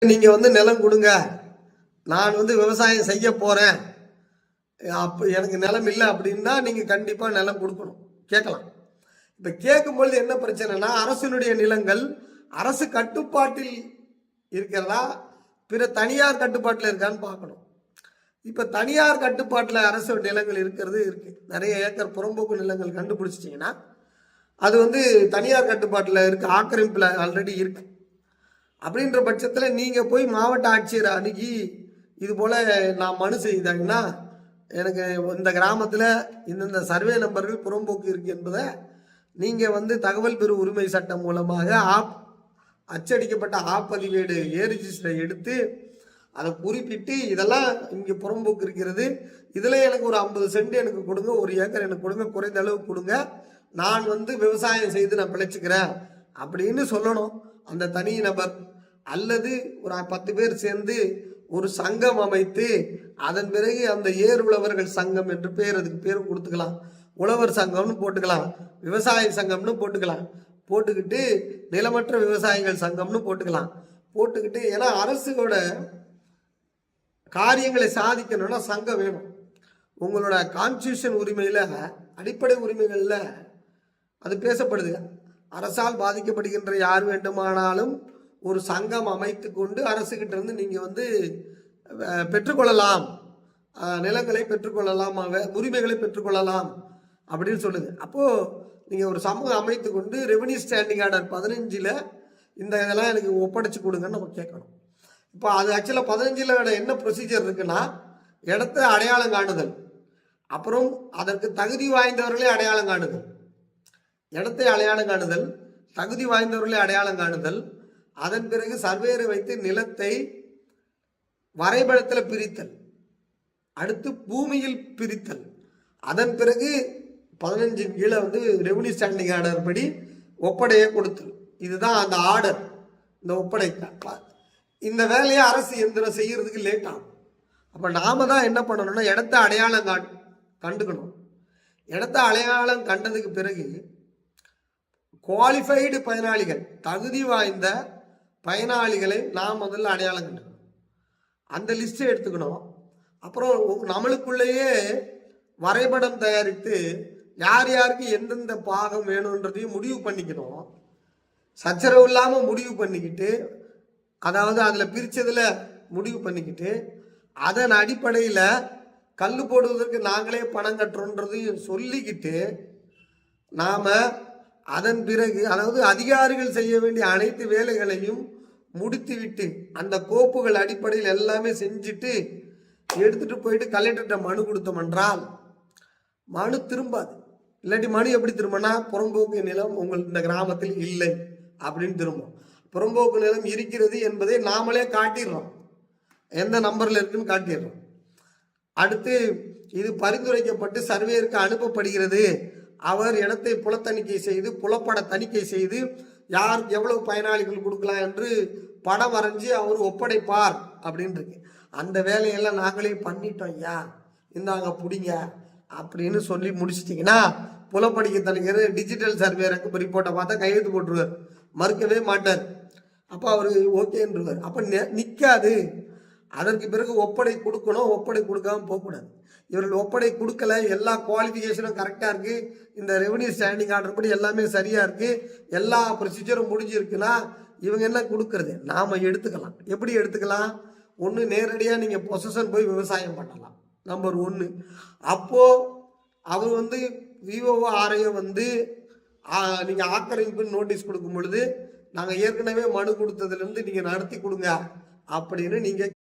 நீங்கள் வந்து நிலம் கொடுங்க, நான் வந்து விவசாயம் செய்ய போகிறேன், அப்போ எனக்கு நிலம் இல்லை அப்படின்னா நீங்கள் கண்டிப்பாக நிலம் கொடுக்கணும், கேட்கலாம். இப்போ கேட்கும்பொழுது என்ன பிரச்சனைனா, அரசினுடைய நிலங்கள் அரசு கட்டுப்பாட்டில் இருக்கிறதா பிற தனியார் கட்டுப்பாட்டில் இருக்கான்னு பார்க்கணும். இப்போ தனியார் கட்டுப்பாட்டில் அரசு நிலங்கள் இருக்கிறது இருக்குது. நிறைய ஏக்கர் புறம்போக்கு நிலங்கள் கண்டுபிடிச்சிட்டிங்கன்னா அது வந்து தனியார் கட்டுப்பாட்டில் இருக்குது, ஆக்கிரமிப்பில் ஆல்ரெடி இருக்குது. அப்படின்ற பட்சத்தில் நீங்கள் போய் மாவட்ட ஆட்சியரை அணுகி இது போல் நான் மனு செய்தாங்கன்னா எனக்கு இந்த கிராமத்தில் இந்தந்த சர்வே நம்பர்கள் புறம்போக்கு இருக்குது என்பதை நீங்கள் வந்து தகவல் பெறும் உரிமை சட்டம் மூலமாக அச்சடிக்கப்பட்ட ஆப்பதிவேடு ஏரிஜிஸ்டரை எடுத்து அதை குறிப்பிட்டு இதெல்லாம் இங்கே புறம்போக்கு இருக்கிறது, இதில் எனக்கு ஒரு 50 சென்ட் எனக்கு கொடுங்க, 1 ஏக்கர் எனக்கு கொடுங்க, குறைந்த அளவு கொடுங்க, நான் வந்து விவசாயம் செய்து நான் பிழைச்சிக்கிறேன் அப்படின்னு சொல்லணும் அந்த தனி நபர். அல்லது ஒரு 10 பேர் சேர்ந்து ஒரு சங்கம் அமைத்து அதன் பிறகு அந்த ஏர் உழவர்கள் சங்கம் என்று அதுக்கு பேர் கொடுத்துக்கலாம், உழவர் சங்கம்னு போட்டுக்கலாம், விவசாய சங்கம்னு போட்டுக்கலாம், போட்டுக்கிட்டு நிலமற்ற விவசாயிகள் சங்கம்னு போட்டுக்கிட்டு ஏன்னா அரசோட காரியங்களை சாதிக்கணும்னா சங்கம் வேணும். உங்களோட கான்ஸ்டியூஷன் உரிமையில் அடிப்படை உரிமைகளில் அது பேசப்படுது. அரசால் பாதிக்கப்படுகின்ற யார் வேண்டுமானாலும் ஒரு சங்கம் அமைத்து கொண்டு அரசுகிட்ட இருந்து நீங்கள் வந்து பெற்றுக்கொள்ளலாம், நிலங்களை பெற்றுக்கொள்ளலாம், உரிமைகளை பெற்றுக்கொள்ளலாம் அப்படின்னு சொல்லுது. அப்போது நீங்கள் ஒரு சமூகம் அமைத்து கொண்டு ரெவன்யூ ஸ்டாண்டிங் ஆர்டர் 15 இந்த இதெல்லாம் எனக்கு ஒப்படைச்சு கொடுங்கன்னு நம்ம கேட்கணும். இப்போ அது ஆக்சுவலாக 15 என்ன ப்ரொசீஜர் இருக்குன்னா, இடத்த அடையாளம் காணுதல், அப்புறம் அதற்கு தகுதி வாய்ந்தவர்களே அடையாளம் காணுதல், இடத்தை அடையாளம் காணுதல், தகுதி வாய்ந்தவர்களே அடையாளம் காணுதல், அதன் பிறகு சர்வேரை வைத்து நிலத்தை வரைபடத்தில் பிரித்தல், அடுத்து பூமியில் பிரித்தல், அதன் பிறகு 15 கீழே வந்து ரெவன்யூ ஸ்டாண்டிங் ஆர்டர் படி ஒப்படையை கொடுத்தல். இதுதான் அந்த ஆர்டர். இந்த ஒப்படைக்க இந்த வேலையை அரசு எந்திரம் செய்யறதுக்கு லேட் ஆகும். அப்போ நாம தான் என்ன பண்ணணும்னா இடத்த அடையாளம் கண்டுக்கணும். இடத்த அடையாளம் கண்டதுக்கு பிறகு குவாலிஃபைடு பயனாளிகள், தகுதி வாய்ந்த பயனாளிகளை நாம் முதல்ல அடையாளம் கண்டுக்கணும், அந்த லிஸ்ட்டை எடுத்துக்கணும். அப்புறம் நம்மளுக்குள்ளேயே வரைபடம் தயாரித்து யார் யாருக்கு எந்தெந்த பாகம் வேணுன்றதையும் முடிவு பண்ணிக்கணும். சச்சரவு இல்லாமல் முடிவு பண்ணிக்கிட்டு, அதாவது அதில் பிரித்ததில் முடிவு பண்ணிக்கிட்டு, அதன் அடிப்படையில் கல் போடுவதற்கு நாங்களே பணம் கட்டுறோன்றதையும் சொல்லிக்கிட்டு நாம் அதன் பிறகு அதாவது அதிகாரிகள் செய்ய வேண்டிய அனைத்து வேலைகளையும் முடித்துவிட்டு அந்த கோப்புகள் அடிப்படையில் எல்லாமே செஞ்சுட்டு எடுத்துகிட்டு போயிட்டு கலெக்டர்கிட்ட மனு கொடுத்தோம் என்றால் மனு திரும்பாது. இல்லாட்டி மனு எப்படி திரும்பினா, புறம்போக்கு நிலம் உங்கள் இந்த கிராமத்தில் இல்லை அப்படின்னு திரும்பும். புறம்போக்கு நிலம் இருக்கிறது என்பதை நாமளே காட்டிடுறோம், எந்த நம்பரில் இருக்குன்னு காட்டிடுறோம். அடுத்து இது பரிந்துரைக்கப்பட்டு சர்வேருக்கு அனுப்பப்படுகிறது, அவர் இடத்தை புலத்தணிக்கை செய்து புலப்பட தணிக்கை செய்து யார் எவ்வளவு பயனாளிகள் கொடுக்கலாம் என்று படம் வரைஞ்சி அவர் ஒப்படைப்பார் அப்படின்ட்டு அந்த வேலையெல்லாம் நாங்களே பண்ணிட்டோம், ஐயா இந்தாங்க பிடிங்க அப்படின்னு சொல்லி முடிச்சிட்டிங்கன்னா புலப்படிக்க தணிக்கிற டிஜிட்டல் சர்வேருக்கு ரிப்போர்ட்டை பார்த்தா கையெழுத்து போட்டுருவார், மறுக்கவே மாட்டார். அப்போ அவர் ஓகேன்றுவார். அப்போ நிற்காது. அதற்கு பிறகு ஒப்படை கொடுக்கணும், ஒப்படை கொடுக்காம போகக்கூடாது. இவர்கள் ஒப்படை கொடுக்கல, எல்லா குவாலிஃபிகேஷனும் கரெக்டாக இருக்குது, இந்த ரெவன்யூ ஸ்டாண்டிங் ஆர்டர் படி எல்லாமே சரியாக இருக்குது, எல்லா ப்ரொசீஜரும் முடிஞ்சிருக்குன்னா இவங்க என்ன கொடுக்கறது, நாம் எடுத்துக்கலாம். எப்படி எடுத்துக்கலாம்? ஒன்று நேரடியாக நீங்கள் பொசஷன் போய் விவசாயம் பண்ணலாம், நம்பர் 1. அப்போது அவர் வந்து விஓஓ ஆர்ஐஓ வந்து நீங்கள் ஆக்கிரமிப்புன்னு நோட்டீஸ் கொடுக்கும் பொழுது நாங்கள் ஏற்கனவே மனு கொடுத்ததுலேருந்து நீங்கள் நடத்தி கொடுங்க அப்படின்னு நீங்கள்